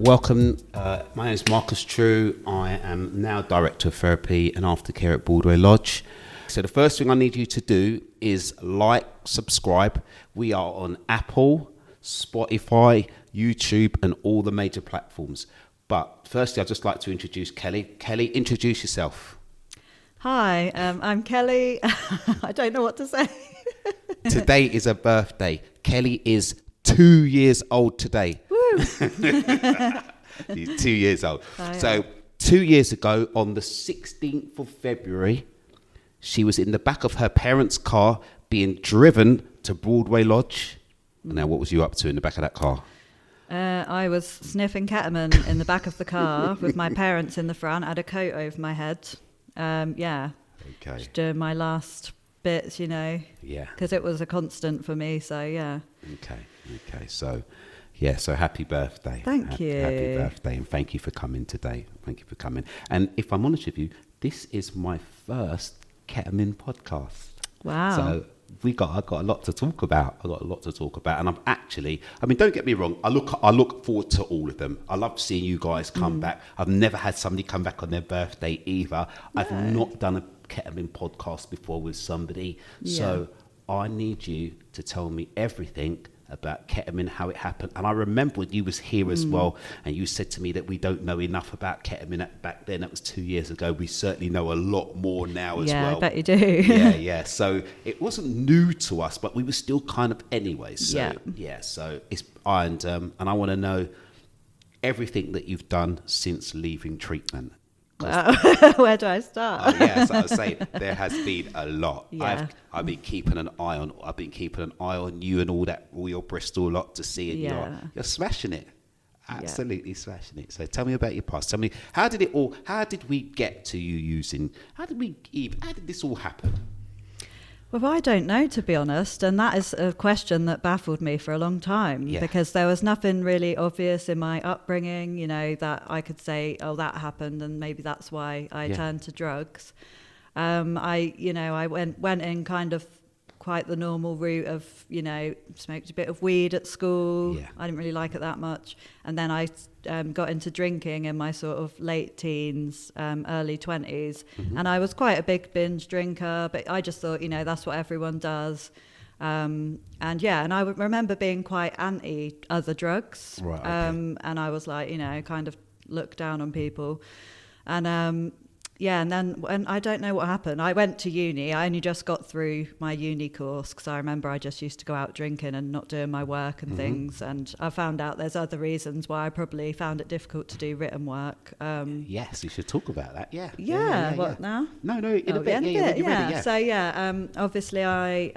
Welcome. My name is Markkus True. I am now Director of Therapy and Aftercare at Broadway Lodge. So the first thing I need you to do is like, subscribe. We are on Apple, Spotify, YouTube, and all the major platforms. But firstly, I'd just like to introduce Kelly. Kelly, introduce yourself. Hi, I'm Kelly. I don't know what to say. Today is her birthday. Kelly is 2 years old today. Woo! She's 2 years old. Oh, so 2 years ago, on the 16th of February, she was in the back of her parents' car being driven to Broadway Lodge. Now, what was you up to in the back of that car? I was sniffing ketamine in the back of the car with my parents in the front. I had a coat over my head. Okay. Just doing my last bits, you know. Yeah. Because it was a constant for me, so yeah. Okay. So, yeah, so happy birthday. Thank you. Happy birthday, and thank you for coming today. Thank you for coming. And if I'm honest with you, this is my first ketamine podcast. Wow. So I've got a lot to talk about. And I'm actually, don't get me wrong, I look forward to all of them. I love seeing you guys come back. I've never had somebody come back on their birthday either. No. I've not done a ketamine podcast before with somebody. Yeah. So I need you to tell me everything about ketamine, how it happened. And I remember when you was here as well, and you said to me that we don't know enough about ketamine back then. That was 2 years ago. We certainly know a lot more now as well. Yeah, I bet you do. Yeah. So it wasn't new to us, but we were still kind of anyway. So so it's and I want to know everything that you've done since leaving treatment. Wow. Where do I start? So I was saying there has been a lot. Yeah. I've been keeping an eye on you and all your Bristol lot to see it. You're smashing it. Absolutely smashing it. So tell me about your past. Tell me, how did we get to you using, how did this all happen? Well, I don't know, to be honest, and that is a question that baffled me for a long time because there was nothing really obvious in my upbringing, you know, that I could say, oh, that happened and maybe that's why I turned to drugs. I went in kind of quite the normal route of, you know, smoked a bit of weed at school. Yeah. I didn't really like it that much. And then I got into drinking in my sort of late teens, early 20s. Mm-hmm. And I was quite a big binge drinker, but I just thought, you know, that's what everyone does. And I would remember being quite anti other drugs. Right, okay. And I was like, you know, kind of looked down on people. And then when I don't know what happened, I went to uni. I only just got through my uni course because I remember I just used to go out drinking and not doing my work and things. And I found out there's other reasons why I probably found it difficult to do written work. Yes, you should talk about that. Yeah. What now? No, in a bit. Yeah. So obviously I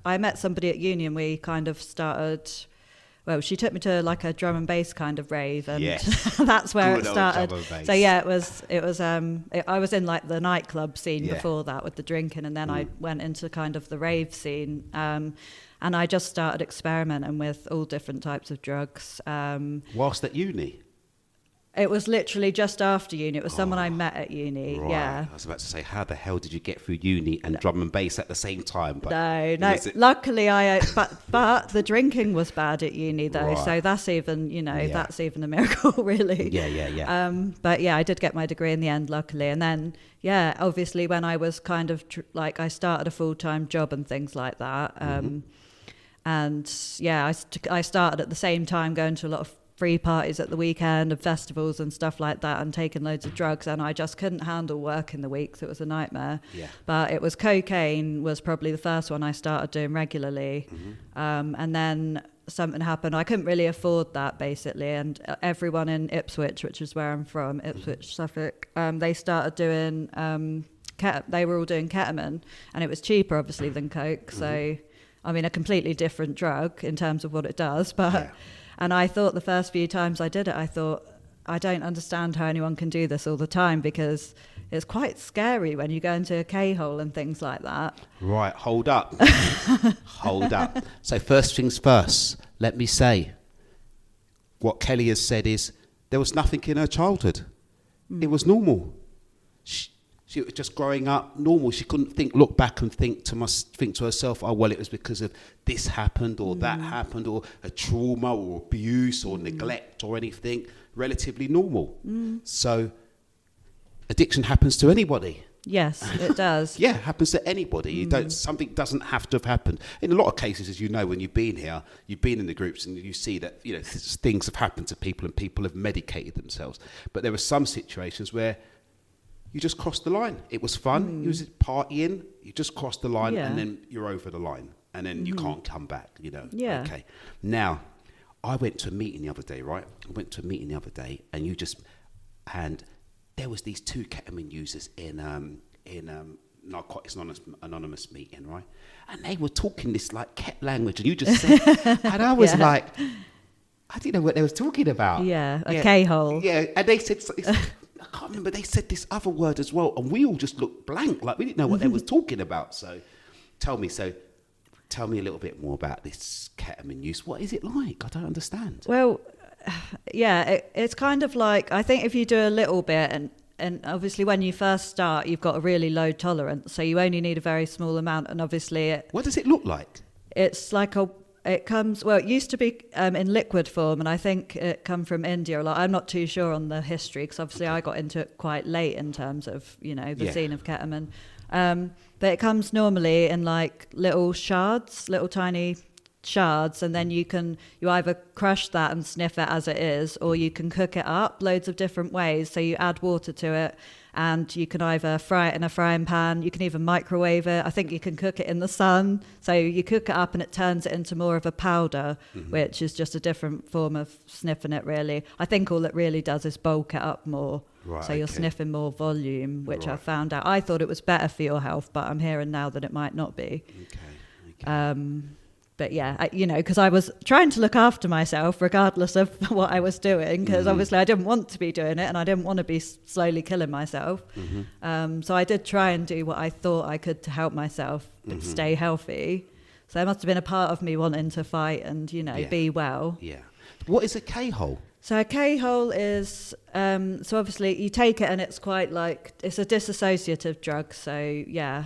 met somebody at uni and we kind of started. Well, she took me to like a drum and bass kind of rave, and that's where it started. So it was. I was in like the nightclub scene before that with the drinking, and then I went into kind of the rave scene, and I just started experimenting with all different types of drugs. Whilst at uni? It was literally just after uni. It was someone I met at uni. Right. Yeah. I was about to say, how the hell did you get through uni and drum and bass at the same time? But no. Luckily, but the drinking was bad at uni though, so that's even, you know, that's even a miracle, really. Yeah. But I did get my degree in the end, luckily, and then obviously when I was kind of I started a full-time job and things like that, I started at the same time going to a lot of free parties at the weekend and festivals and stuff like that and taking loads of drugs, and I just couldn't handle work in the week, so it was a nightmare. But it was cocaine was probably the first one I started doing regularly. And then something happened. I couldn't really afford that basically, and everyone in Ipswich, which is where I'm from, Ipswich, Suffolk, they started doing they were all doing ketamine, and it was cheaper obviously than coke, so I mean a completely different drug in terms of what it does, but and I thought the first few times I did it, I thought, I don't understand how anyone can do this all the time, because it's quite scary when you go into a K-hole and things like that. Right, hold up. So first things first, let me say, what Kelly has said is, there was nothing in her childhood. It was normal. She was just growing up normal. She couldn't look back and think to herself, oh, well, it was because of this happened or that happened or a trauma or abuse or neglect or anything. Relatively normal. So addiction happens to anybody. Yes, it does. Yeah, it happens to anybody. Something doesn't have to have happened. In a lot of cases, as you know, when you've been here, you've been in the groups and you see that, you know, things have happened to people and people have medicated themselves. But there are some situations where you just crossed the line. It was fun. You was partying. You just crossed the line and then you're over the line. And then you can't come back, you know. Yeah. Okay. Now, I went to a meeting the other day, right? And there was these 2 ketamine users in Narcotics Anonymous meeting, right? And they were talking this like ket language, and you just said, and I was like, I didn't know what they was talking about. Yeah, a K-hole. Yeah, and they said, I can't remember, they said this other word as well, and we all just looked blank, like we didn't know what they was talking about. So tell me a little bit more about this ketamine use. What is it like? I don't understand. Well, yeah, it's kind of like, I think if you do a little bit, and obviously when you first start, you've got a really low tolerance, so you only need a very small amount, and obviously what does it look like? It's like it used to be in liquid form, and I think it come from India a lot. I'm not too sure on the history, because obviously I got into it quite late in terms of, you know, the scene of ketamine. But it comes normally in like little tiny shards, and then you either crush that and sniff it as it is, or you can cook it up loads of different ways. So you add water to it, and you can either fry it in a frying pan, you can even microwave it. I think you can cook it in the sun. So you cook it up and it turns it into more of a powder, which is just a different form of sniffing it, really. I think all it really does is bulk it up more. Right, so you're sniffing more volume, which I found out. I thought it was better for your health, but I'm hearing now that it might not be. Okay. But yeah, you know, because I was trying to look after myself regardless of what I was doing, because obviously I didn't want to be doing it and I didn't want to be slowly killing myself. So I did try and do what I thought I could to help myself stay healthy. So there must have been a part of me wanting to fight and, you know, be well. Yeah. What is a K-hole? So a K-hole is, so obviously you take it and it's quite like, it's a dissociative drug. So yeah,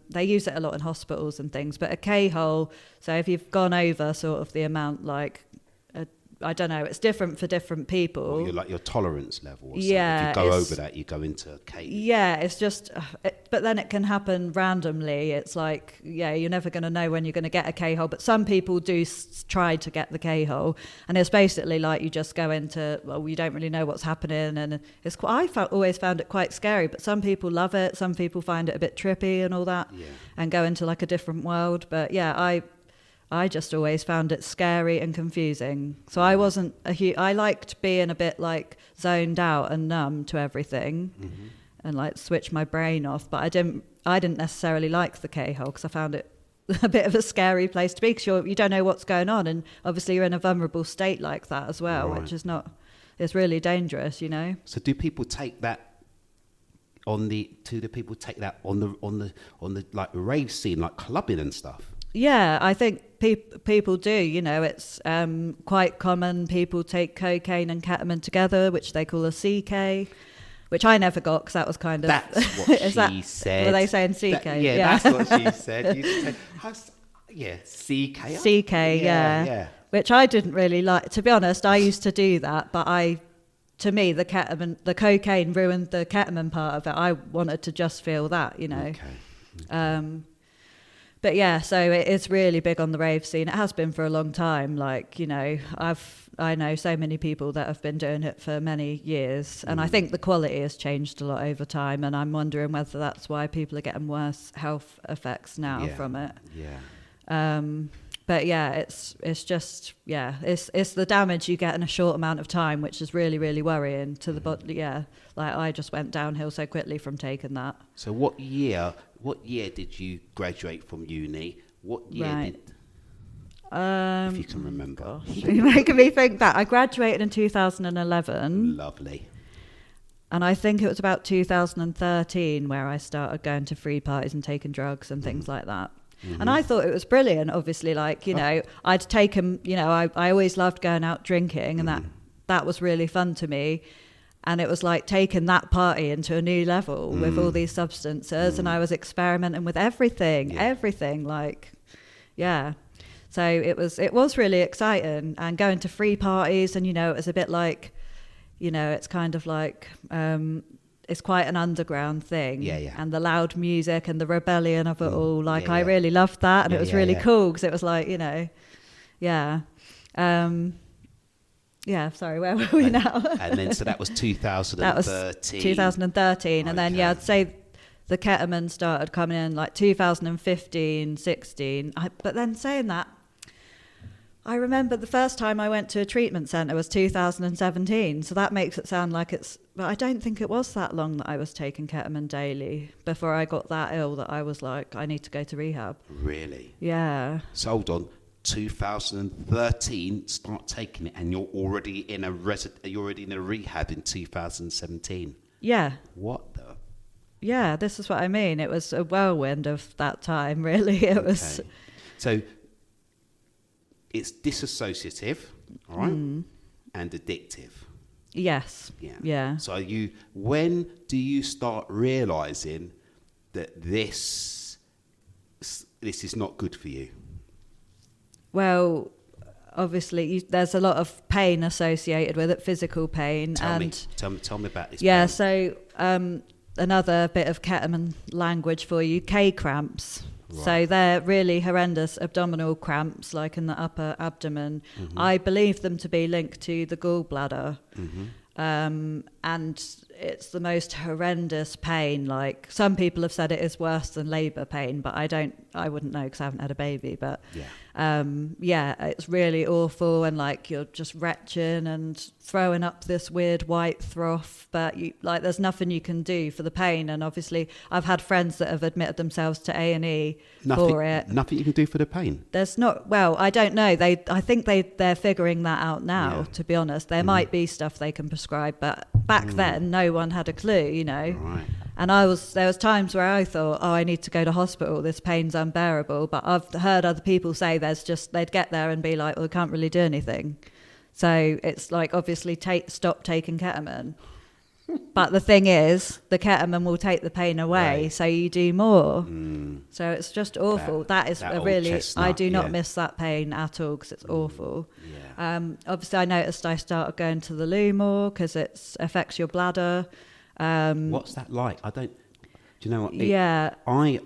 they use it a lot in hospitals and things, but a K-hole, so if you've gone over sort of the amount, like, I don't know, it's different for different people. Or your tolerance level. Or if you go over that, you go into K. Yeah, it's just, but then it can happen randomly. It's like, yeah, you're never going to know when you're going to get a K-hole, but some people do try to get the K-hole, and it's basically like you just go into, well, you don't really know what's happening, and it's quite, always found it quite scary, but some people love it, some people find it a bit trippy and all that, and go into like a different world. But yeah, I just always found it scary and confusing. So I wasn't I liked being a bit like zoned out and numb to everything, and like switch my brain off. But I didn't necessarily like the K-hole, because I found it a bit of a scary place to be, because you don't know what's going on, and obviously you're in a vulnerable state like that as well, which is it's really dangerous, you know. So do people take that on the like rave scene, like clubbing and stuff? Yeah, I think people do, you know, it's quite common. People take cocaine and ketamine together, which they call a CK, which I never got, because that was kind of... That's what she said. Were they saying CK? That's what she said. CK. CK, yeah. Which I didn't really like. To be honest, I used to do that, but to me, the cocaine ruined the ketamine part of it. I wanted to just feel that, you know. Okay. But yeah, so it is really big on the rave scene. It has been for a long time. Like, you know, I know so many people that have been doing it for many years, and I think the quality has changed a lot over time, and I'm wondering whether that's why people are getting worse health effects now from it. Yeah. But yeah, it's just, it's the damage you get in a short amount of time, which is really, really worrying to the body. Yeah, like I just went downhill so quickly from taking that. So what year did you graduate from uni? What year did... if you can remember. Gosh, you're making me think back. I graduated in 2011. Lovely. And I think it was about 2013 where I started going to free parties and taking drugs and things like that. And I thought it was brilliant, obviously, like, you know, I'd taken, you know, I always loved going out drinking, and that was really fun to me. And it was like taking that party into a new level with all these substances. And I was experimenting with everything, like, yeah. So it was really exciting, and going to free parties, and, you know, it was a bit like, you know, it's kind of like, it's quite an underground thing. Yeah. And the loud music and the rebellion of it all, like, I really loved that. And it was really cool, because it was like, you know, sorry, where were we now? And then, so that was 2013. That was 2013. And then, I'd say the ketamine started coming in like 2015, 16. But then saying that, I remember the first time I went to a treatment centre was 2017. So that makes it sound like but I don't think it was that long that I was taking ketamine daily before I got that ill that I was like, I need to go to rehab. Really? Yeah. So hold on. 2013, start taking it, and you're already in a rehab in 2017. Yeah. What the? Yeah, this is what I mean. It was a whirlwind of that time, really. It was. So it's disassociative, all right, and addictive. Yes. Yeah. So when do you start realizing that this is not good for you? Well, obviously, there's a lot of pain associated with it, physical pain. Tell me about this. Yeah, pain. so another bit of ketamine language for you, K cramps. Right. So they're really horrendous abdominal cramps, like in the upper abdomen. Mm-hmm. I believe them to be linked to the gallbladder. Mm-hmm. And it's the most horrendous pain. Like, some people have said it is worse than labour pain, but I wouldn't know, because I haven't had a baby. But it's really awful, and like you're just retching and throwing up this weird white froth, but there's nothing you can do for the pain. And obviously I've had friends that have admitted themselves to A&E for it. Nothing you can do for the pain? There's not. Well, I don't know. I think they're figuring that out now, to be honest. There might be stuff they can prescribe, but back then no one had a clue, you know. Right. And there was times where I thought, I need to go to hospital, this pain's unbearable. But I've heard other people say they'd get there and be like, well, we can't really do anything. So it's like, obviously, stop taking ketamine. But the thing is, the ketamine will take the pain away, so you do more. So it's just awful. That is a really, chestnut, I do not miss that pain at all, because it's awful. Yeah. Obviously, I noticed I started going to the loo more, because it affects your bladder. What's that like? Do you know what?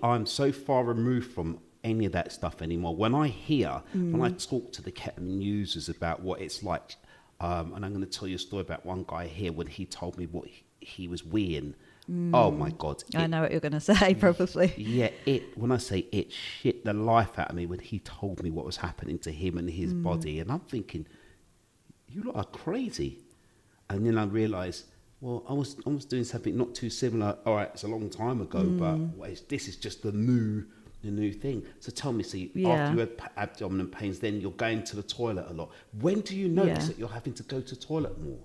I'm so far removed from any of that stuff anymore. When I talk to the ketamine users about what it's like, and I'm going to tell you a story about one guy here when he told me what he was weeing. Oh my God. I know what you're going to say, probably. Yeah, when I say it shit the life out of me when he told me what was happening to him and his body. And I'm thinking, you lot are crazy. And then I realised, well, I was doing something not too similar. All right, it's a long time ago, but this is just the new thing. So tell me, after you had abdominal pains, then you're going to the toilet a lot. When do you notice that you're having to go to the toilet more?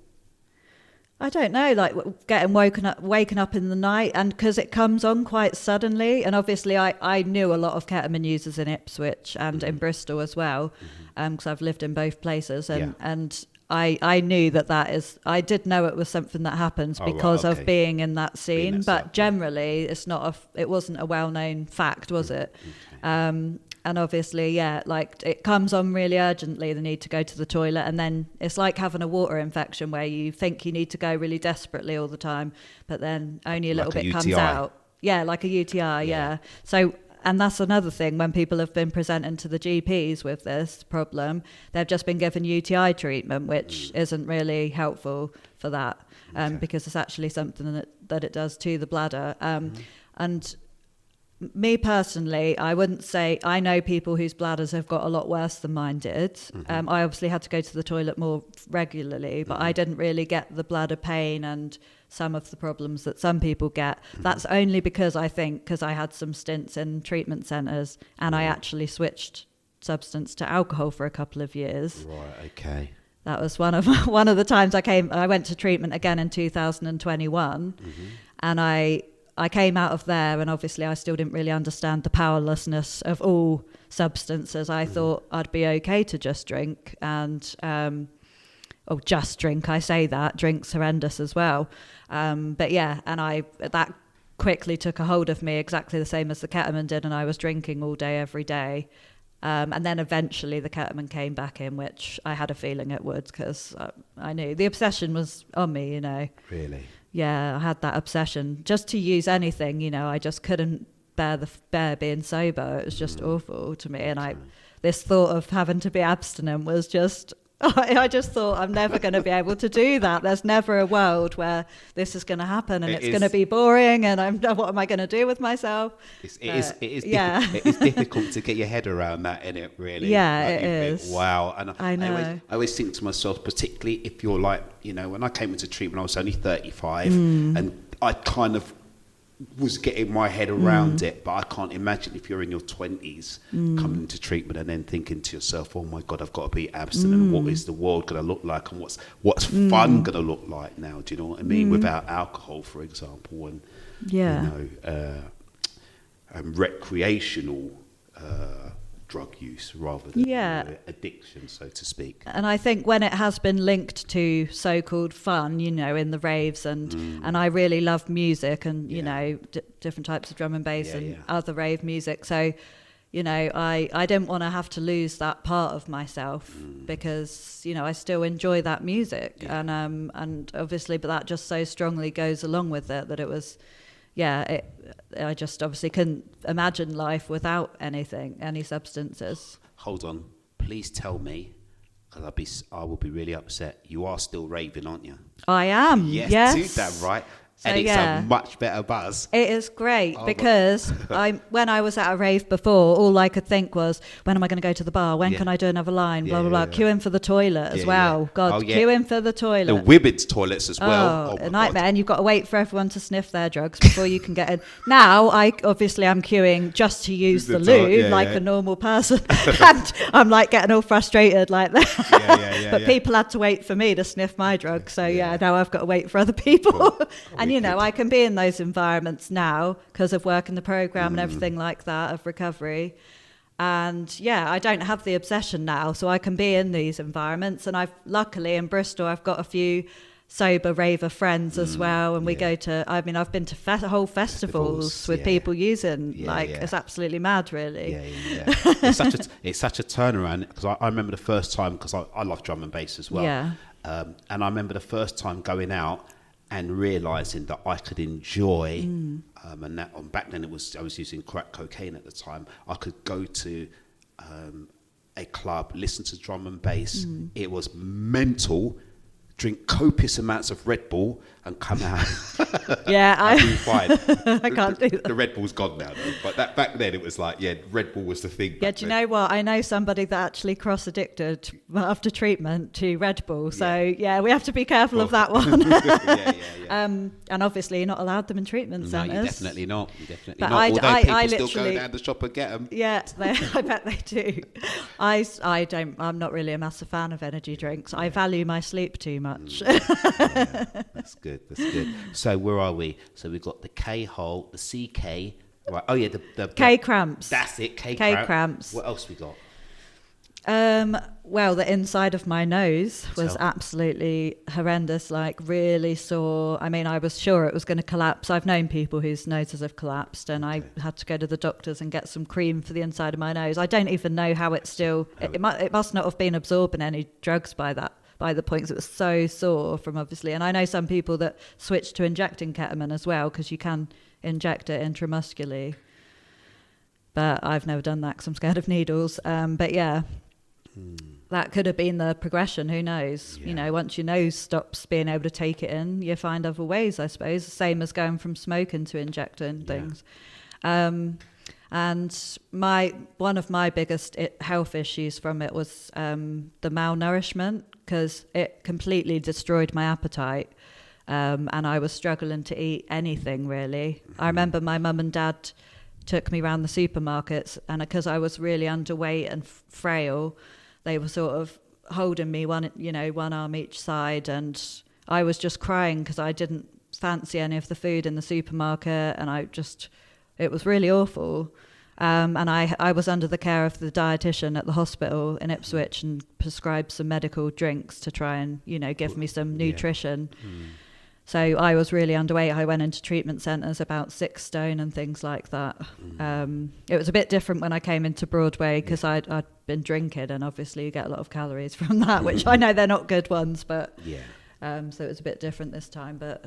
I don't know, like getting waking up in the night, and because it comes on quite suddenly. And obviously I knew a lot of ketamine users in Ipswich and in Bristol as well, because I've lived in both places, and I knew that is, I did know it was something that happens because of being in that scene, but generally it wasn't a well-known fact, was it? Okay. And obviously, like it comes on really urgently, the need to go to the toilet. And then it's like having a water infection where you think you need to go really desperately all the time, but then only a little bit comes out. Yeah, like a UTI, yeah. So, and that's another thing, when people have been presenting to the GPs with this problem, they've just been given UTI treatment, which isn't really helpful for that, because it's actually something that it does to the bladder. And me personally, I wouldn't say, I know people whose bladders have got a lot worse than mine did. I obviously had to go to the toilet more regularly, but I didn't really get the bladder pain and some of the problems that some people get. That's only because I had some stints in treatment centres, and I actually switched substance to alcohol for a couple of years. Right, okay. That was one of the times I went to treatment again in 2021, and I came out of there, and obviously I still didn't really understand the powerlessness of all substances. I thought I'd be okay to just drink, and just drink. I say that drink's horrendous as well. But yeah, and that quickly took a hold of me, exactly the same as the ketamine did, and I was drinking all day, every day. And then eventually the ketamine came back in, which I had a feeling it would, because I knew the obsession was on me, you know. Really? Yeah, I had that obsession just to use anything, you know. I just couldn't bear being sober. It was just awful to me. And this thought of having to be abstinent was just... I just thought, I'm never going to be able to do that. There's never a world where this is going to happen, and it's going to be boring, and what am I going to do with myself? It is difficult to get your head around that, isn't it, really? Yeah, like, it is. Think, wow. And I know. I always think to myself, particularly if you're like, you know, when I came into treatment, I was only 35, and I kind of was getting my head around it, but I can't imagine if you're in your 20s coming into treatment and then thinking to yourself, oh my God, I've got to be abstinent. What is the world going to look like, and what's fun going to look like now? Do you know what I mean? Without alcohol, for example, and you know, recreational drug use rather than you know, addiction, so to speak. And I think when it has been linked to so-called fun, you know, in the raves, and I really love music, and you know, different types of drum and bass and other rave music. So, you know, I didn't want to have to lose that part of myself, because you know I still enjoy that music, and obviously, but that just so strongly goes along with it that it was. I just obviously couldn't imagine life without any substances. Hold on, please tell me, because I will be really upset. You are still raving, aren't you? I am. Yes. Do that right. So, and it's a much better buzz. It is great because when I was at a rave before, all I could think was, when am I going to go to the bar? When can I do another line? Blah, blah, blah. Queue in for the toilet as well. God, queue in for the toilet. The women's toilets as well. A nightmare. God. And you've got to wait for everyone to sniff their drugs before you can get in. Now, I'm queuing just to use the loo like a normal person. And I'm like getting all frustrated like that. But people had to wait for me to sniff my drugs. So now I've got to wait for other people. Cool. And you know, I can be in those environments now because of work in the program and everything like that of recovery. And I don't have the obsession now, so I can be in these environments. And luckily in Bristol, I've got a few sober raver friends as well. And we go to, I've been to whole festivals with people using, it's absolutely mad, really. It's such a turnaround, because I remember the first time, because I love drum and bass as well. And I remember the first time going out and realising that I could enjoy, and that back then I was using crack cocaine at the time. I could go to a club, listen to drum and bass. It was mental. Drink copious amounts of Red Bull and come out. I do fine. I can't do that. The Red Bull's gone now, though. But back then it was like, Red Bull was the thing. Yeah, do you know what? I know somebody that actually cross-addicted after treatment to Red Bull. So, we have to be careful of that one. And obviously you're not allowed them in treatment centres. No, you're definitely not. But Although people still go down the shop and get them. Yeah, I bet they do. I'm not really a massive fan of energy drinks. I value my sleep too much. That's good. So where are we? So we've got the K-hole, the CK. Right. Oh yeah, the K-cramps. That's it. K-cramps. What else we got? Well, the inside of my nose was absolutely horrendous, like really sore. I mean, I was sure it was going to collapse. I've known people whose noses have collapsed, and I had to go to the doctors and get some cream for the inside of my nose. I don't even know how it still... It must not have been absorbing any drugs by the point, 'cause it was so sore from obviously... And I know some people that switch to injecting ketamine as well, because you can inject it intramuscularly. But I've never done that because I'm scared of needles. But yeah... That could have been the progression, who knows? You know, once your nose stops being able to take it in, you find other ways, I suppose. The same as going from smoking to injecting things. And one of my biggest health issues from it was the malnourishment, because it completely destroyed my appetite. And I was struggling to eat anything, really. I remember my mum and dad took me around the supermarkets, and because I was really underweight and frail, they were sort of holding me one arm each side, and I was just crying because I didn't fancy any of the food in the supermarket, and it was really awful. And I was under the care of the dietitian at the hospital in Ipswich and prescribed some medical drinks to try and, give me some nutrition. So I was really underweight. I went into treatment centres about 6 stone and things like that. It was a bit different when I came into Broadway because I'd been drinking, and obviously you get a lot of calories from that, which I know they're not good ones, but so it was a bit different this time. But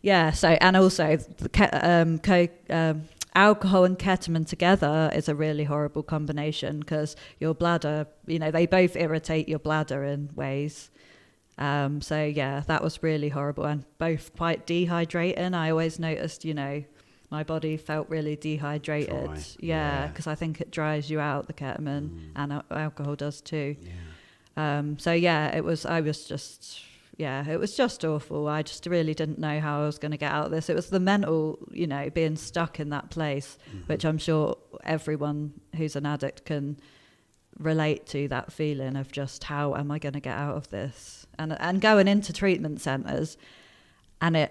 yeah, so, and also the alcohol and ketamine together is a really horrible combination because your bladder, they both irritate your bladder in ways. So yeah, that was really horrible and both quite dehydrating. I always noticed, my body felt really dehydrated. Because I think it dries you out, the ketamine, and alcohol does too. So yeah, it was just awful. I just really didn't know how I was going to get out of this. It was the mental, being stuck in that place, which I'm sure everyone who's an addict can relate to, that feeling of just how am I going to get out of this, and going into treatment centres and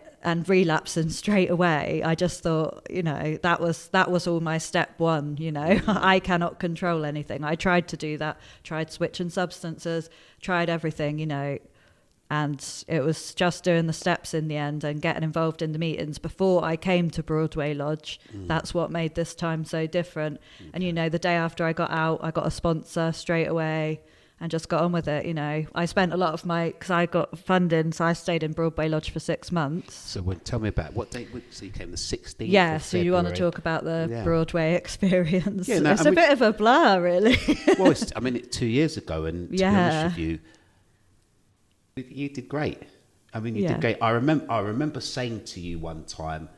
relapsing straight away. I just thought, that was all my step one. I cannot control anything. I tried to do that, tried switching substances, tried everything, and it was just doing the steps in the end and getting involved in the meetings before I came to Broadway Lodge. That's what made this time so different. And, the day after I got out, I got a sponsor straight away and just got on with it. I spent a lot of because I got funding, so I stayed in Broadway Lodge for 6 months. So tell me about what date, so you came the 16th Yeah, of so February. You want to talk about the Broadway experience. Yeah, no, it's a bit of a blur, really. Well, 2 years ago, and to be honest with you did great. You did great. I remember saying to you one time,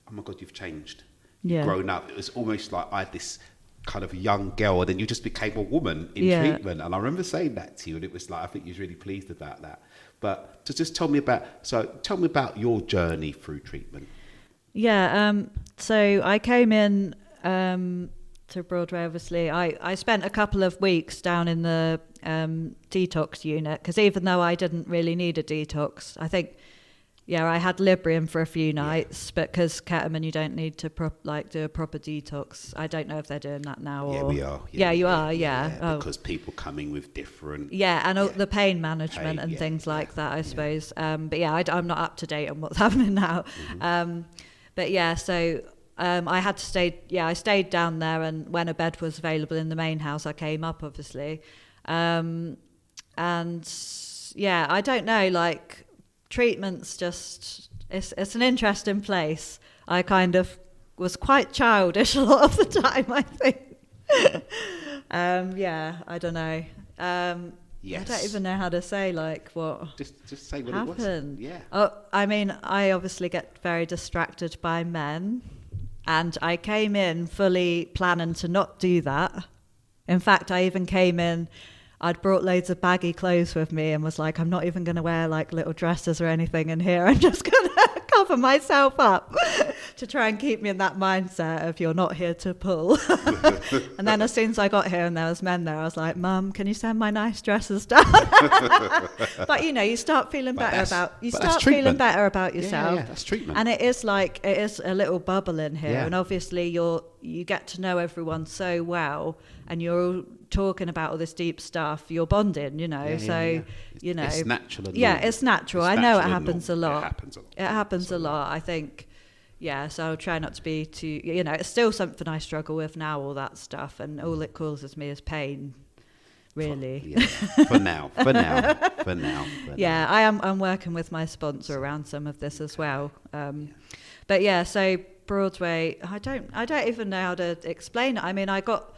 "Oh my God, you've changed. You've grown up." It was almost like I had this kind of young girl, and then you just became a woman in treatment. And I remember saying that to you, and it was like I think you was really pleased about that. But to just tell me about your journey through treatment. Yeah. So I came in to Broadway. Obviously, I spent a couple of weeks down in the detox unit because even though I didn't really need a detox, I think I had Librium for a few nights, but because ketamine you don't need to do a proper detox. I don't know if they're doing that now. Yeah, we are. You are. Because people coming with different the pain management and things like that, I suppose. But I'm not up to date on what's happening now. So I had to stay. I stayed down there, and when a bed was available in the main house, I came up, obviously. And I don't know, treatment's just it's an interesting place. I kind of was quite childish a lot of the time, I think. I don't know. Yes. I don't even know how to say what just say what happened. It was. Yeah. I obviously get very distracted by men, and I came in fully planning to not do that. In fact, I even came in, I'd brought loads of baggy clothes with me and was like, I'm not even going to wear little dresses or anything in here. I'm just going to cover myself up to try and keep me in that mindset of you're not here to pull. And then as soon as I got here and there was men there, I was like, Mum, can you send my nice dresses down? But you start feeling better about yourself. Yeah, that's treatment. And it is a little bubble in here. And obviously you get to know everyone so well, and you're all talking about all this deep stuff. You're bonding, It's natural. It's natural. I know it happens a lot. It happens a lot. I think. So I'll try not to be too. It's still something I struggle with now. All that stuff, and all it causes me is pain. Really. For now. Yeah, I'm working with my sponsor around some of this as well. But so Broadway, I don't even know how to explain it. I got.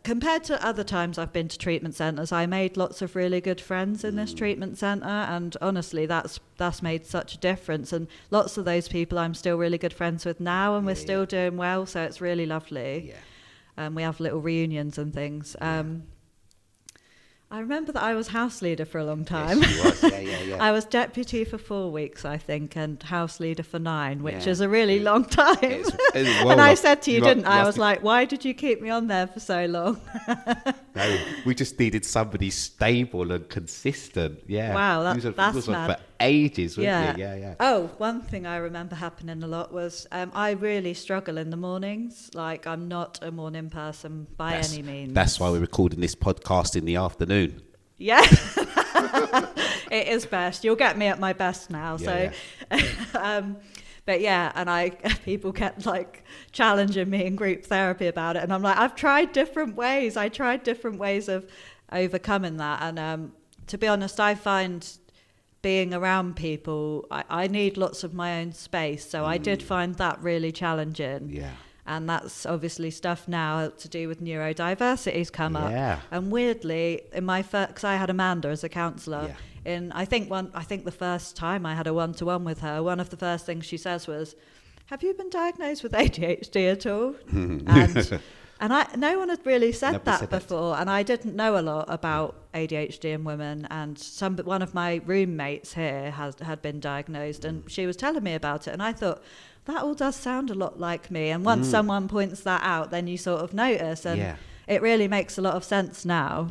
Compared to other times I've been to treatment centres, I made lots of really good friends in this treatment centre, and honestly that's made such a difference, and lots of those people I'm still really good friends with now, and we're still doing well, so it's really lovely. We have little reunions and things. I remember that I was house leader for a long time. Yes, you was. Yeah. I was deputy for 4 weeks, I think, and house leader for 9, which is a really long time. It's well and I said to you, didn't I? I was like, why did you keep me on there for so long? No, we just needed somebody stable and consistent. Yeah. Wow, You that's was on mad. for ages, weren't Yeah. you? Yeah. Oh, one thing I remember happening a lot was I really struggle in the mornings. Like, I'm not a morning person by any means. That's why we're recording this podcast in the afternoon. Yeah. It is best. You'll get me at my best now. But yeah, and people kept like challenging me in group therapy about it, and I'm like, I've tried different ways. I tried different ways of overcoming that, and to be honest, I find being around people, I need lots of my own space. So I did find that really challenging. Yeah. And that's obviously stuff now to do with neurodiversity's come up. And weirdly, in my first, because I had Amanda as a counsellor, I think the first time I had a one-to-one with her, one of the first things she says was, "Have you been diagnosed with ADHD at all?" and no one had really said that before, and I didn't know a lot about ADHD in women. And one of my roommates here had been diagnosed, and she was telling me about it, and I thought, that all does sound a lot like me. And once someone points that out, then you sort of notice, and it really makes a lot of sense now.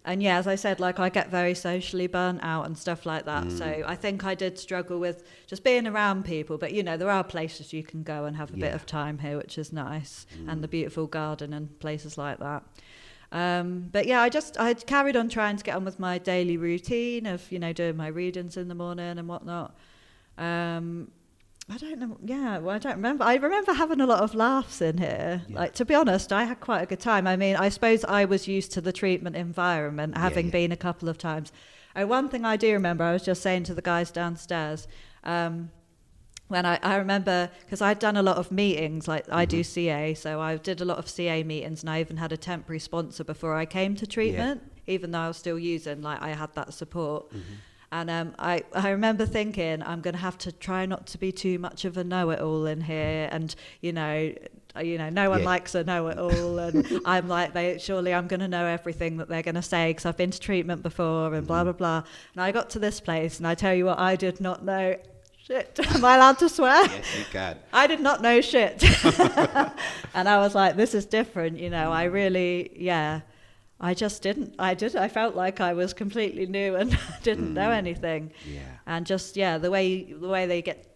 And yeah, as I said, like, I get very socially burnt out and stuff like that. So I think I did struggle with just being around people. But, you know, there are places you can go and have a bit of time here, which is nice. And the beautiful garden and places like that. But yeah, I carried on trying to get on with my daily routine of, you know, doing my readings in the morning and whatnot. I don't know. Yeah, well, I don't remember. I remember having a lot of laughs in here. Like, to be honest, I had quite a good time. I mean, I suppose I was used to the treatment environment, having been a couple of times. One thing I do remember, I was just saying to the guys downstairs, when I remember, because I'd done a lot of meetings, like I do CA, so I did a lot of CA meetings, and I even had a temporary sponsor before I came to treatment, even though I was still using, like, I had that support. And I remember thinking, I'm going to have to try not to be too much of a know-it-all in here. And, you know, no one likes a know-it-all. And I'm like, surely I'm going to know everything that they're going to say because I've been to treatment before and blah, blah, blah. And I got to this place, and I tell you what, I did not know shit. Am I allowed to swear? Yes, you can. I did not know shit. And I was like, this is different. You know, I really, I just didn't. I felt like I was completely new and didn't know anything. And just the way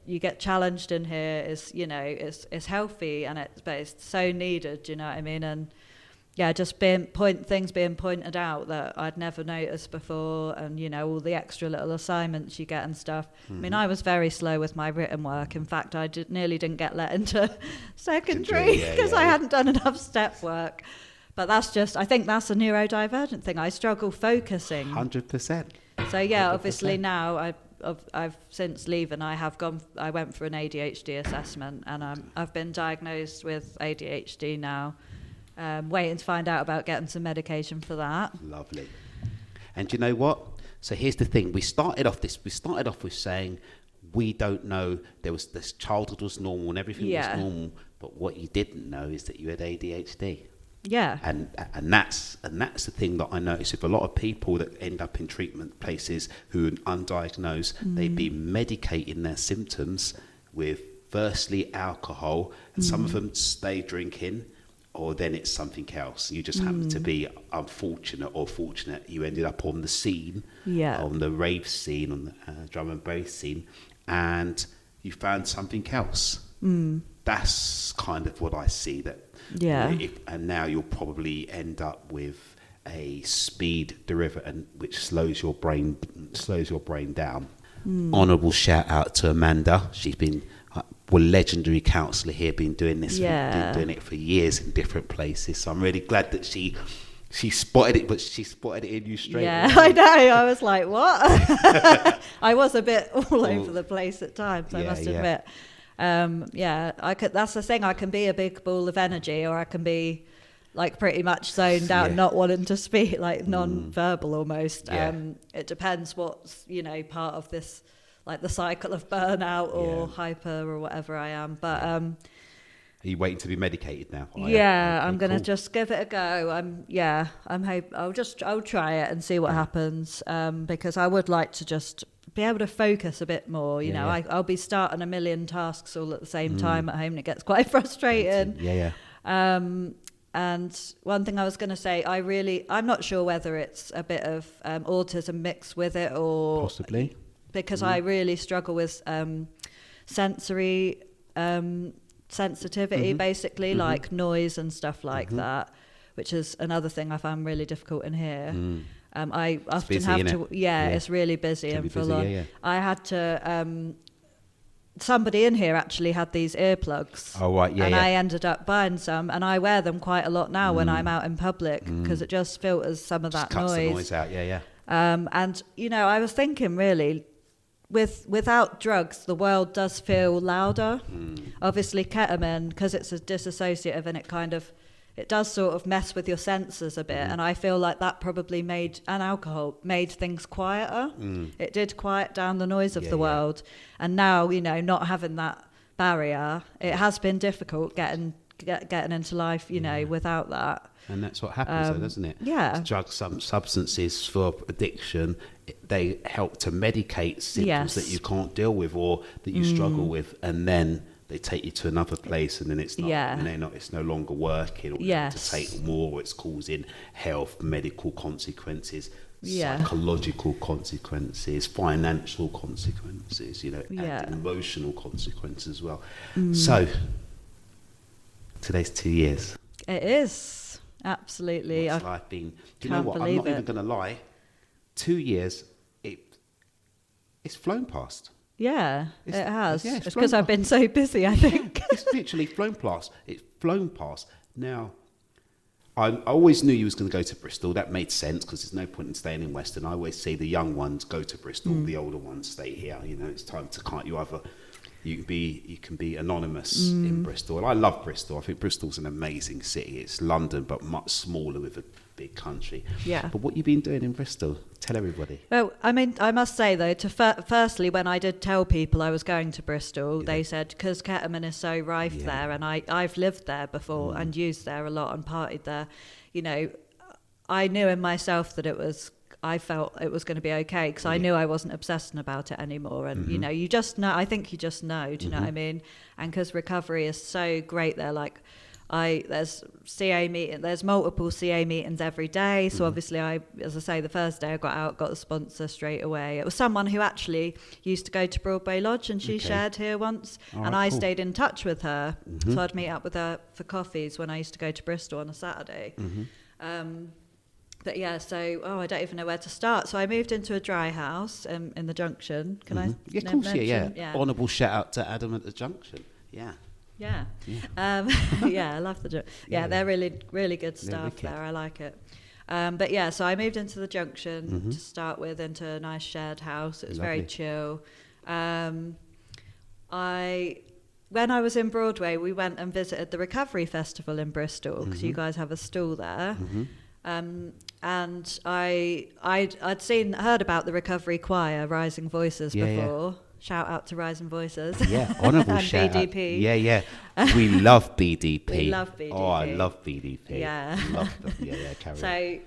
you get challenged in here is, you know, is healthy, and it's so needed. Do you know what I mean? And just things being pointed out that I'd never noticed before, and, you know, all the extra little assignments you get and stuff. I mean, I was very slow with my written work. In fact, I nearly didn't get let into secondary because I hadn't done enough step work. But I think that's a neurodivergent thing. I struggle focusing. 100%. So yeah, 100%. Obviously now I've since leaving, I went for an ADHD assessment, and I've been diagnosed with ADHD now. Waiting to find out about getting some medication for that. Lovely. And you know what? So here's the thing. We started off with saying we don't know this childhood was normal and everything was normal, but what you didn't know is that you had ADHD. Yeah. And that's the thing that I notice with a lot of people that end up in treatment places who are undiagnosed. They've been medicating their symptoms with firstly alcohol, and some of them stay drinking, or then it's something else. You just happen to be unfortunate or fortunate. You ended up on the scene, on the rave scene, on the drum and bass scene, and you found something else. That's kind of what I see. And now you'll probably end up with a speed derivative which slows your brain down. Honourable shout out to Amanda. She's been legendary counsellor here, been doing this, been doing it for years in different places. So I'm really glad that she spotted it, but she spotted it in you straight away. I know. I was like, what? I was a bit all over the place at times, I must admit. That's the thing. I can be a big ball of energy, or I can be like pretty much zoned out, not wanting to speak, like non-verbal almost. It depends what's, you know, part of this, like the cycle of burnout or hyper or whatever I am. But are you waiting to be medicated now? I'm gonna just give it a go. I'll try it and see what happens, because I would like to just be able to focus a bit more. You know, I'll be starting a million tasks all at the same time at home, and it gets quite frustrating. And one thing I was going to say, I'm not sure whether it's a bit of autism mixed with it or possibly, because I really struggle with sensory sensitivity, basically, like noise and stuff like that, which is another thing I found really difficult in here. I often busy, have innit? to, it's really busy and full on. Yeah. I had to. Somebody in here actually had these earplugs. Oh, right, yeah, and yeah. I ended up buying some, and I wear them quite a lot now when I'm out in public because it just filters some of Just that cuts noise. the noise out, yeah. And I was thinking really, without drugs, the world does feel louder. Obviously, ketamine, because it's a dissociative and it does sort of mess with your senses a bit. And I feel like that probably alcohol made things quieter. It did quiet down the noise of the world. And now, not having that barrier, it has been difficult getting into life, without that. And that's what happens, though, doesn't it? Yeah. Drugs, some substances for addiction, they help to medicate symptoms that you can't deal with or that you struggle with, and then they take you to another place, and then it's not, it's no longer working, or you have to take more, or it's causing health, medical consequences, psychological consequences, financial consequences, and emotional consequences as well. So today's 2 years. It is. Absolutely. What's life been? Do you know what? I'm not even going to lie. 2 years, it's flown past. Yeah, it has. Yeah, it's because I've been so busy, I think. It's literally flown past. It's flown past. Now, I always knew you was going to go to Bristol. That made sense because there's no point in staying in Western. I always see the young ones go to Bristol, the older ones stay here. It's time to cut you either. You can be anonymous in Bristol. And I love Bristol. I think Bristol's an amazing city. It's London, but much smaller with a big country. Yeah. But what you been doing in Bristol? Tell everybody. Well, I mean, I must say, though, firstly, when I did tell people I was going to Bristol, they said, because ketamine is so rife there, and I've lived there before and used there a lot and partied there, I knew in myself that I felt it was going to be okay because I knew I wasn't obsessing about it anymore. And, you just know, I think you just know, do you know what I mean? And because recovery is so great there, like there's multiple CA meetings every day. So obviously as I say, the first day I got out, got the sponsor straight away. It was someone who actually used to go to Broadway Lodge and she shared here once. I stayed in touch with her. So I'd meet up with her for coffees when I used to go to Bristol on a Saturday. But yeah, so, I don't even know where to start. So I moved into a dry house in the Junction. Can I Yeah, of course, mention? yeah. Honourable shout out to Adam at the Junction. Yeah. Yeah. I love the Junction. Yeah, they're really, really good staff there. I like it. But yeah, so I moved into the Junction to start with, into a nice shared house. It was very chill. When I was in Broadway, we went and visited the Recovery Festival in Bristol because you guys have a stall there. And I'd heard about the Recovery Choir, Rising Voices, before. Shout out to Rising Voices. Yeah, honourable and shout BDP. out. Yeah. We love BDP. We love BDP. Oh, I love BDP. Yeah. Love them. Yeah, carry on. So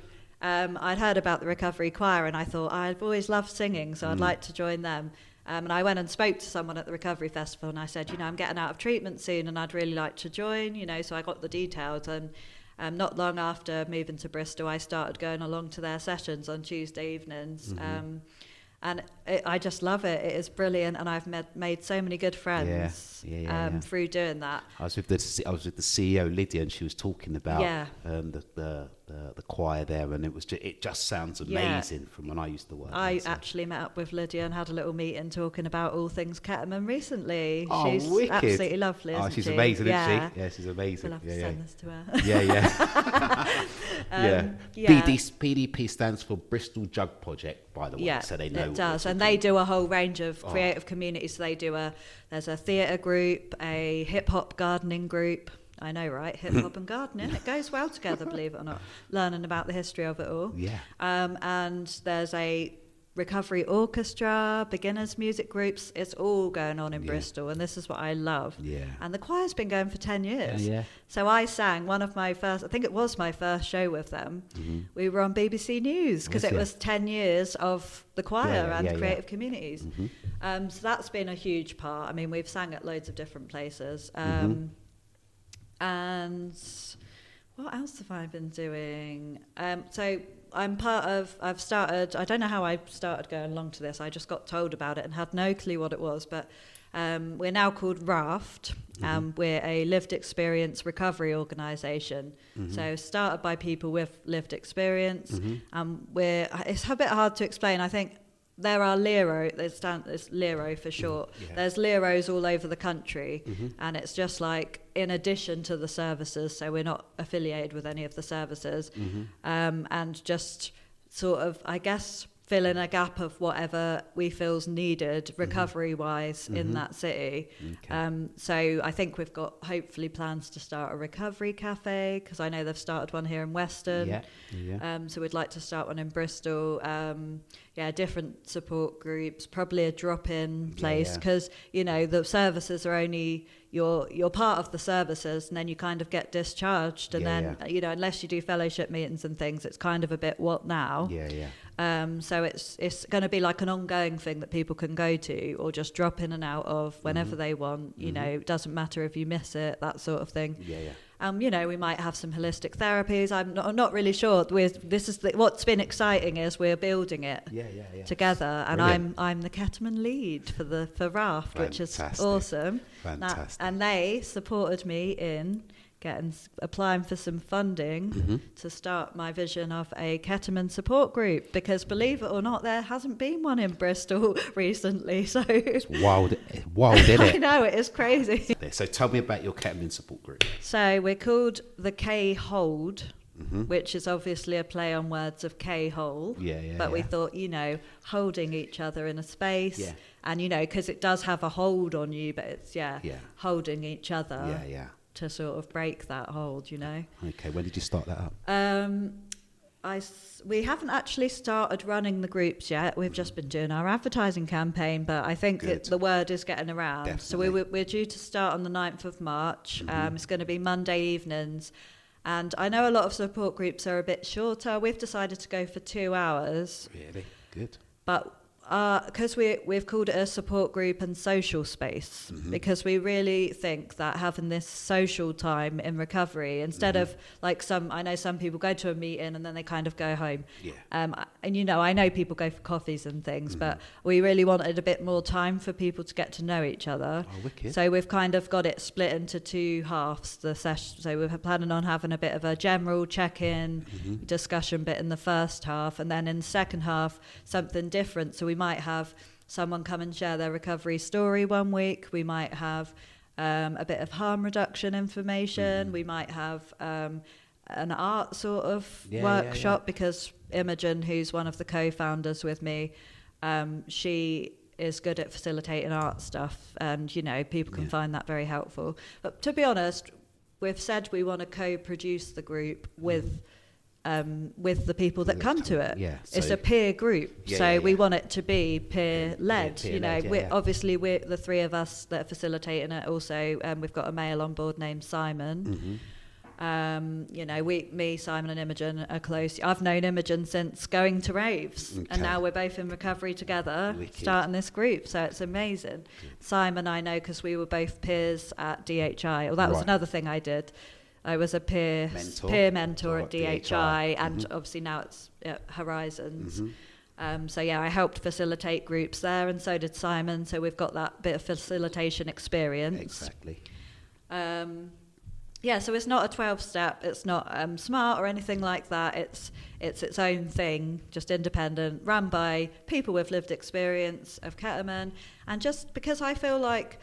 I'd heard about the Recovery Choir and I thought I've always loved singing, so I'd like to join them. And I went and spoke to someone at the Recovery Festival and I said, I'm getting out of treatment soon and I'd really like to join, so I got the details. And not long after moving to Bristol, I started going along to their sessions on Tuesday evenings. And I just love it. It is brilliant, and I've made so many good friends through doing that. I was with the CEO Lydia, and she was talking about the choir there, and it just sounds amazing from when I used to work. I actually met up with Lydia and had a little meeting talking about all things ketamine recently. Oh, she's wicked. Absolutely lovely. Isn't she's she? amazing, isn't she? Yeah, she's amazing. We'll have to send this to her. PDP stands for Bristol Drug Project, by the way, so they know. It does, and they do a whole range of creative communities. So they do there's a theatre group, a hip hop gardening group. I know, right? Hip hop and gardening, it goes well together, believe it or not. Learning about the history of it all. Yeah. And there's a recovery orchestra, beginners music groups. It's all going on in Bristol, and this is what I love. Yeah. And the choir's been going for 10 years. Yeah. So I sang one of my first, I think it was my first show with them. We were on BBC News because it was 10 years of the choir and creative communities. So that's been a huge part. I mean, we've sang at loads of different places. And What else have I been doing? So I've started, I don't know how I started going along to this. I just got told about it and had no clue what it was. But we're now called RAFT. We're a lived experience recovery organisation. So started by people with lived experience. It's a bit hard to explain. I think there are Lero, it's Lero for short. There's Leros all over the country, and it's just like in addition to the services, so we're not affiliated with any of the services, and just sort of, I guess, fill in a gap of whatever we feel's needed recovery-wise in that city. So I think we've got hopefully plans to start a recovery cafe, because I know they've started one here in Weston. So we'd like to start one in Bristol. Different support groups, probably a drop-in place, because you know the services are only you're part of the services, and then you kind of get discharged, and then you know, unless you do fellowship meetings and things, it's kind of a bit what now. So it's going to be like an ongoing thing that people can go to or just drop in and out of whenever they want. You know, it doesn't matter if you miss it, that sort of thing. You know, we might have some holistic therapies. I'm not really sure. What's been exciting is we're building it together, and I'm the ketamine lead for RAFT, which is awesome. And they supported me in applying for some funding to start my vision of a ketamine support group, because believe it or not, there hasn't been one in Bristol recently. So it's wild, isn't it? I know, it is crazy. So tell me about your ketamine support group. So we're called the K Hold, which is obviously a play on words of K-hole. But we thought, you know, holding each other in a space, and you know, because it does have a hold on you, but it's holding each other. To sort of break that hold, you know. Okay, when did you start that up? We haven't actually started running the groups yet. We've just been doing our advertising campaign, but I think the word is getting around. Definitely. So we're due to start on the 9th of March. It's going to be Monday evenings. And I know a lot of support groups are a bit shorter. We've decided to go for 2 hours. Really? Good. But because we've called it a support group and social space, because we really think that having this social time in recovery, instead of like I know some people go to a meeting and then they kind of go home. And you know, I know people go for coffees and things, but we really wanted a bit more time for people to get to know each other. Oh, wicked. So we've kind of got it split into 2 halves, the session. So we're planning on having a bit of a general check-in discussion bit in the first half, and then in the second half, something different. So we might have someone come and share their recovery story one week. We might have a bit of harm reduction information. We might have an art sort of workshop, because Imogen, who's one of the co-founders with me, she is good at facilitating art stuff, and you know, people can find that very helpful. But to be honest, we've said we want to co-produce the group with the people that come to it. So it's a peer group, we want it to be peer-led. Obviously we're the 3 of us that are facilitating it. Also, we've got a male on board named Simon. Me, Simon and Imogen are close. I've known Imogen since going to raves, and now we're both in recovery together, starting this group, so it's amazing. Simon I know because we were both peers at DHI. That was another thing I did. I was a peer mentor at DHI, and obviously now it's at Horizons. I helped facilitate groups there, and so did Simon, so we've got that bit of facilitation experience. Exactly. So it's not a 12-step, it's not smart or anything like that. It's its own thing, just independent, run by people with lived experience of ketamine. And just because I feel like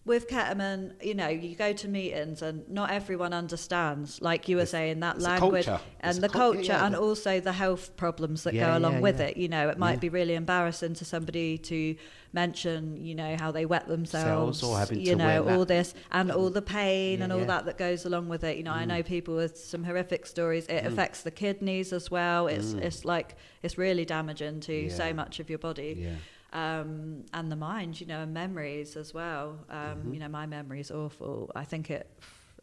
with ketamine, you know, you go to meetings and not everyone understands, like you were saying, that language and the culture and also the health problems that go along with it. You know, it might be really embarrassing to somebody to mention, you know, how they wet themselves, or having you to know, wear all this and all the pain and all that goes along with it. You know, I know people with some horrific stories. It affects the kidneys as well. It's like, it's really damaging to so much of your body. And the mind, you know, and memories as well. You know, my memory is awful. I think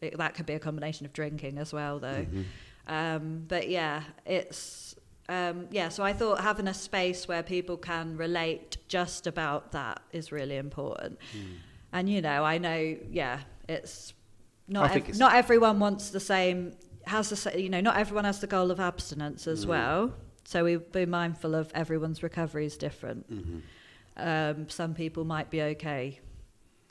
that could be a combination of drinking as well, though. So I thought having a space where people can relate just about that is really important. And, you know, I know, it's not everyone wants the same has not everyone has the goal of abstinence as well. So we be mindful of everyone's recovery is different. Some people might be okay,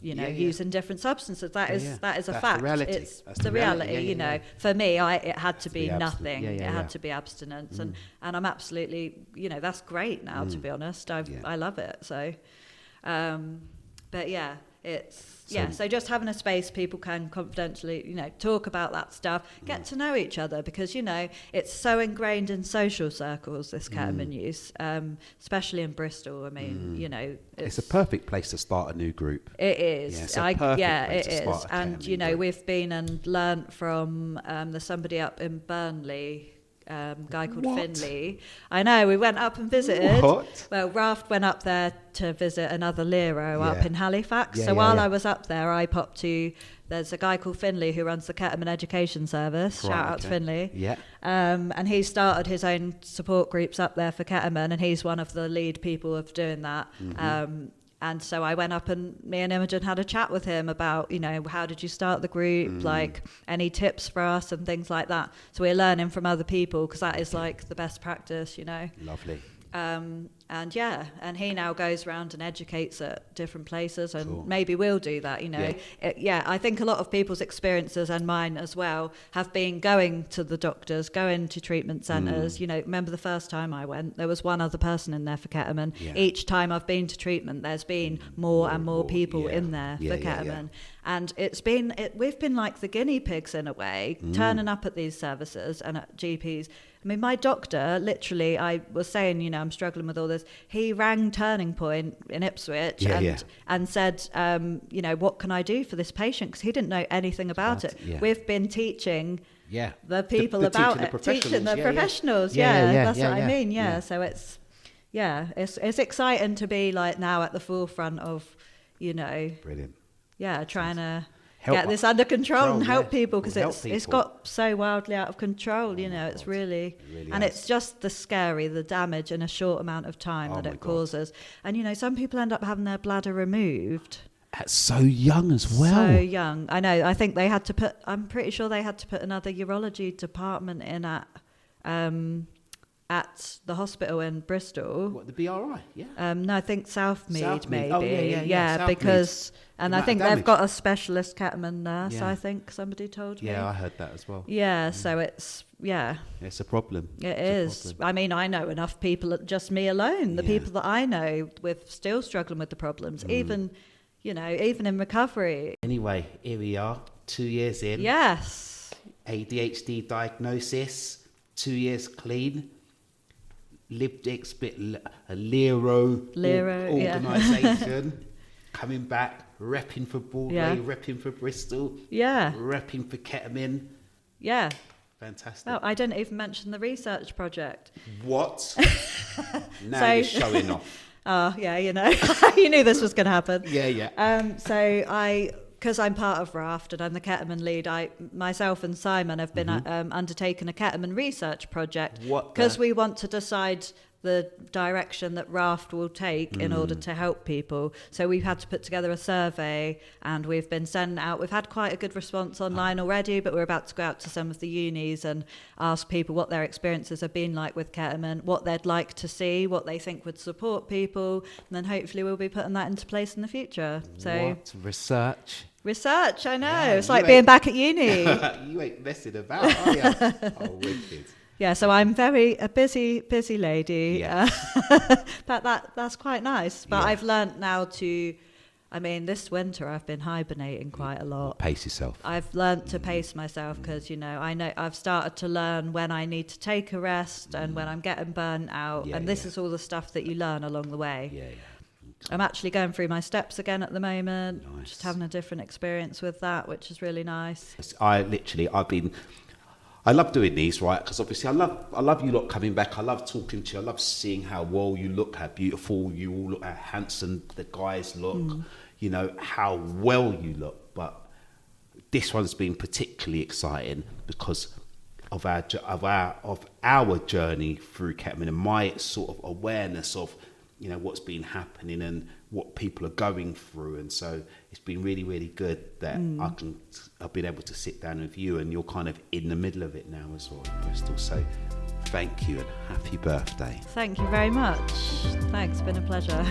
using different substances. That is a That's fact. The reality. It's That's the reality. For me, it had to be nothing. It had to be abstinence, and I'm absolutely, that's great now. To be honest, I love it. So, but yeah, it's. So just having a space people can confidentially, talk about that stuff, get to know each other, because, it's so ingrained in social circles, this ketamine use, especially in Bristol. I mean, it's a perfect place to start a new group. It is. Yeah, it's a perfect place to it start is. a And, ketamine group. we've been and learnt from, there's somebody up in Burnley, guy called Finley. I know, we went up and visited. What? Well, Raft went up there to visit another Lero up in Halifax. So while I was up there, I popped to, there's a guy called Finley who runs the Ketamine Education Service. Right, Shout out to Finley. Yeah. And he started his own support groups up there for ketamine, and he's one of the lead people of doing that. And so I went up and me and Imogen had a chat with him about, how did you start the group? Like, any tips for us and things like that. So we're learning from other people, because that is like the best practice, Lovely. And he now goes around and educates at different places, and Cool. maybe we'll do that, I think a lot of people's experiences, and mine as well, have been going to the doctors, going to treatment centres. Remember the first time I went, there was one other person in there for ketamine. Each time I've been to treatment, there's been more and more people in there for ketamine. And we've been like the guinea pigs in a way, turning up at these services and at GPs. I mean, my doctor, literally, I was saying, I'm struggling with all this. He rang Turning Point in Ipswich and said, what can I do for this patient? Because he didn't know anything about it. Yeah. We've been teaching the people The about teaching it, teaching the professionals. That's what I mean. So it's exciting to be like now at the forefront of, Brilliant. trying to Help get this under control and help people, because Help it's people. got so wildly out of control. It's really and has. it's just the damage in a short amount of time that my it God. causes. And some people end up having their bladder removed. That's so young as well. So young. I know. I think I'm pretty sure they had to put another urology department in at the hospital in Bristol. What, the BRI? Yeah. No, I think Southmead, Southmead. maybe. Oh, yeah, Southmead. Because, and I Amount of think they've damage. got a specialist ketamine nurse, Yeah. I think somebody told me. Yeah, I heard that as well. Yeah, so it's, It's a problem. it It's a is. problem. I mean, I know enough people, just me alone, the people that I know with still struggling with the problems, even in recovery. Anyway, here we are, 2 years in. Yes. ADHD diagnosis, 2 years clean. Lived a Lero organisation. Coming back, repping for Broadway, repping for Bristol, repping for ketamine. Yeah. Fantastic. Well, I didn't even mention the research project. What? Now you're showing off. Oh, yeah, you knew this was going to happen. Yeah. Because I'm part of Raft and I'm the ketamine lead, myself and Simon have been undertaking a ketamine research project, because we want to decide the direction that Raft will take in order to help people. So we've had to put together a survey, and we've been sending out. We've had quite a good response online already, but we're about to go out to some of the unis and ask people what their experiences have been like with ketamine, what they'd like to see, what they think would support people, and then hopefully we'll be putting that into place in the future. So What? Research, I know. Yeah, it's like being back at uni. You ain't messing about, are you? Oh, wicked. Yeah, so I'm a busy lady. Yes. But that's quite nice. But I've learnt now this winter I've been hibernating quite a lot. Pace yourself. I've learnt to pace myself, because, I know I've started to learn when I need to take a rest and when I'm getting burnt out. And this is all the stuff that you learn along the way. Yeah. I'm actually going through my steps again at the moment. Nice. Just having a different experience with that, which is really nice. I love doing these, right? Because obviously I love you lot coming back. I love talking to you. I love seeing how well you look, how beautiful you all look, how handsome the guys look, how well you look. But this one's been particularly exciting because of our journey through ketamine and my sort of awareness of you know, what's been happening and what people are going through. And so it's been really, really good that I've been able to sit down with you, and you're kind of in the middle of it now as well, Bristol. So thank you and happy birthday. Thank you very much. Thanks, been a pleasure.